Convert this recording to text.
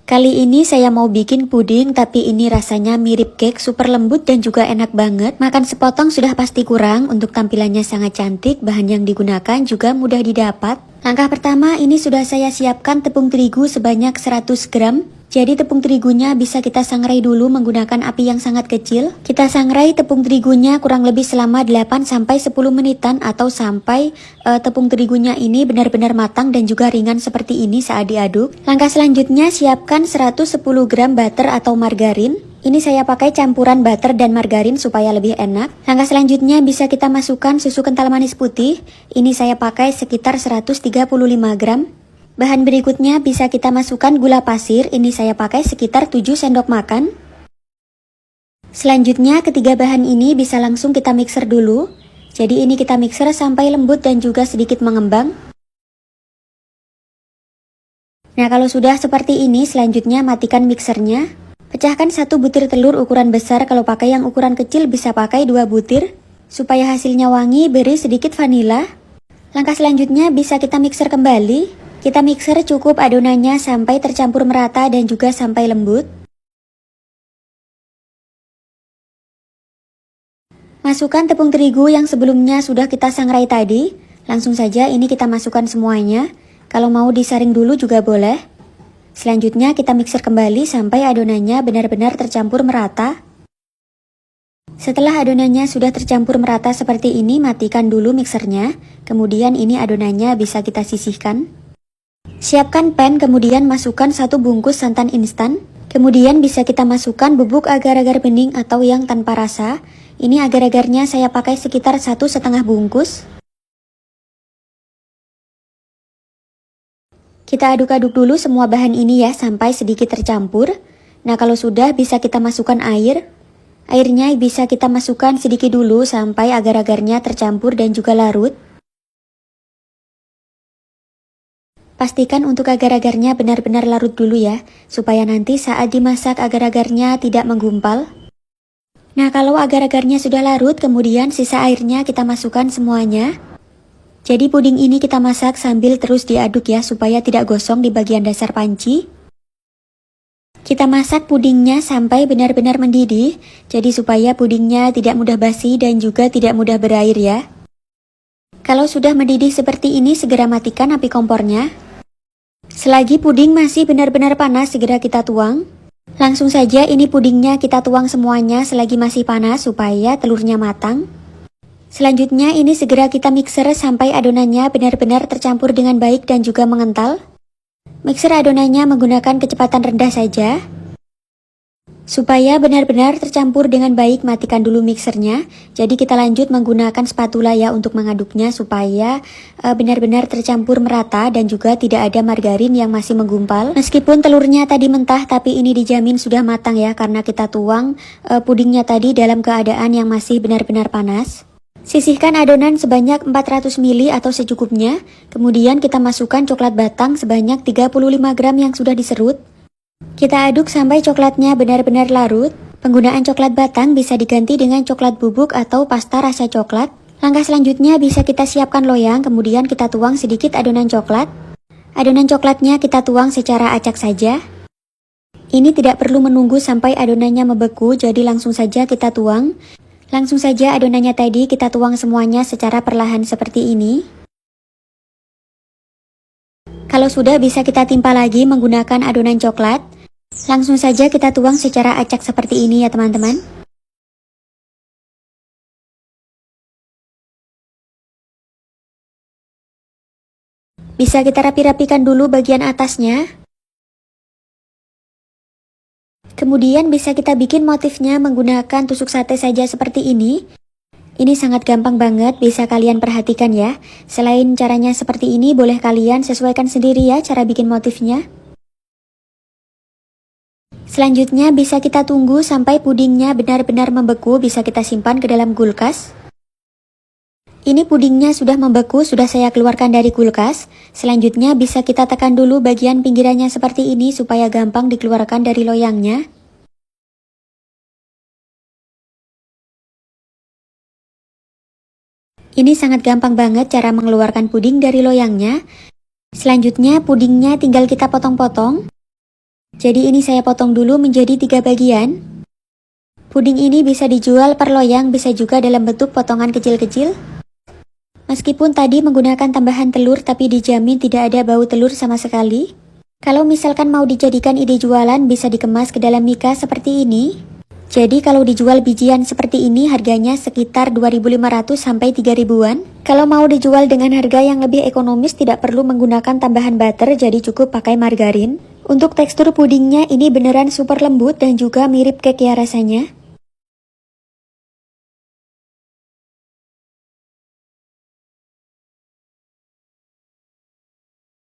Kali ini saya mau bikin puding, tapi ini rasanya mirip cake, super lembut dan juga enak banget. Makan sepotong sudah pasti kurang, untuk tampilannya sangat cantik, bahan yang digunakan juga mudah didapat. Langkah pertama, ini sudah saya siapkan tepung terigu sebanyak 100 gram. Jadi tepung terigunya bisa kita sangrai dulu menggunakan api yang sangat kecil. Kita sangrai tepung terigunya kurang lebih selama 8-10 menitan atau sampai tepung terigunya ini benar-benar matang dan juga ringan seperti ini saat diaduk. Langkah selanjutnya, siapkan 110 gram butter atau margarin. Ini saya pakai campuran butter dan margarin supaya lebih enak. Langkah selanjutnya bisa kita masukkan susu kental manis putih. Ini saya pakai sekitar 135 gram. Bahan berikutnya bisa kita masukkan gula pasir, ini saya pakai sekitar 7 sendok makan. Selanjutnya ketiga bahan ini bisa langsung kita mixer dulu. Jadi ini kita mixer sampai lembut dan juga sedikit mengembang. Nah kalau sudah seperti ini, selanjutnya matikan mixernya. Pecahkan 1 butir telur ukuran besar, kalau pakai yang ukuran kecil bisa pakai 2 butir. Supaya hasilnya wangi, beri sedikit vanila. Langkah selanjutnya bisa kita mixer kembali. Kita mixer cukup adonannya sampai tercampur merata dan juga sampai lembut. Masukkan tepung terigu yang sebelumnya sudah kita sangrai tadi. Langsung saja ini kita masukkan semuanya. Kalau mau disaring dulu juga boleh. Selanjutnya kita mixer kembali sampai adonannya benar-benar tercampur merata. Setelah adonannya sudah tercampur merata seperti ini, matikan dulu mixernya. Kemudian ini adonannya bisa kita sisihkan. Siapkan pan, kemudian masukkan 1 bungkus santan instan. Kemudian bisa kita masukkan bubuk agar-agar bening atau yang tanpa rasa. Ini agar-agarnya saya pakai sekitar 1,5 bungkus. Kita aduk-aduk dulu semua bahan ini ya sampai sedikit tercampur. Nah kalau sudah bisa kita masukkan air. Airnya bisa kita masukkan sedikit dulu sampai agar-agarnya tercampur dan juga larut. Pastikan untuk agar-agarnya benar-benar larut dulu ya, supaya nanti saat dimasak agar-agarnya tidak menggumpal. Nah kalau agar-agarnya sudah larut, kemudian sisa airnya kita masukkan semuanya. Jadi puding ini kita masak sambil terus diaduk ya, supaya tidak gosong di bagian dasar panci. Kita masak pudingnya sampai benar-benar mendidih, jadi supaya pudingnya tidak mudah basi dan juga tidak mudah berair ya. Kalau sudah mendidih seperti ini, segera matikan api kompornya. Selagi puding masih benar-benar panas, segera kita tuang. Langsung saja ini pudingnya kita tuang semuanya selagi masih panas supaya telurnya matang. Selanjutnya ini segera kita mixer sampai adonannya benar-benar tercampur dengan baik dan juga mengental. Mixer adonannya menggunakan kecepatan rendah saja. Supaya benar-benar tercampur dengan baik, matikan dulu mixernya. Jadi kita lanjut menggunakan spatula ya untuk mengaduknya supaya benar-benar tercampur merata dan juga tidak ada margarin yang masih menggumpal. Meskipun telurnya tadi mentah, tapi ini dijamin sudah matang ya karena kita tuang pudingnya tadi dalam keadaan yang masih benar-benar panas. Sisihkan adonan sebanyak 400 ml atau secukupnya. Kemudian kita masukkan coklat batang sebanyak 35 gram yang sudah diserut. Kita aduk sampai coklatnya benar-benar larut. Penggunaan coklat batang bisa diganti dengan coklat bubuk atau pasta rasa coklat. Langkah selanjutnya bisa kita siapkan loyang, kemudian kita tuang sedikit adonan coklat. Adonan coklatnya kita tuang secara acak saja. Ini tidak perlu menunggu sampai adonannya membeku, jadi langsung saja kita tuang. Langsung saja adonannya tadi kita tuang semuanya secara perlahan seperti ini. Kalau sudah bisa kita timpa lagi menggunakan adonan coklat. Langsung saja kita tuang secara acak seperti ini ya teman-teman. Bisa kita rapi-rapikan dulu bagian atasnya. Kemudian bisa kita bikin motifnya menggunakan tusuk sate saja seperti ini. Ini sangat gampang banget, bisa kalian perhatikan ya. Selain caranya seperti ini, boleh kalian sesuaikan sendiri ya cara bikin motifnya. Selanjutnya bisa kita tunggu sampai pudingnya benar-benar membeku, bisa kita simpan ke dalam kulkas. Ini pudingnya sudah membeku, sudah saya keluarkan dari kulkas. Selanjutnya bisa kita tekan dulu bagian pinggirannya seperti ini supaya gampang dikeluarkan dari loyangnya. Ini sangat gampang banget cara mengeluarkan puding dari loyangnya. Selanjutnya pudingnya tinggal kita potong-potong. Jadi ini saya potong dulu menjadi 3 bagian. Puding ini bisa dijual per loyang, bisa juga dalam bentuk potongan kecil-kecil. Meskipun tadi menggunakan tambahan telur, tapi dijamin tidak ada bau telur sama sekali. Kalau misalkan mau dijadikan ide jualan, bisa dikemas ke dalam mika seperti ini. Jadi kalau dijual bijian seperti ini harganya sekitar 2.500 sampai 3.000-an. Kalau mau dijual dengan harga yang lebih ekonomis tidak perlu menggunakan tambahan butter, jadi cukup pakai margarin. Untuk tekstur pudingnya ini beneran super lembut dan juga mirip cake ya rasanya.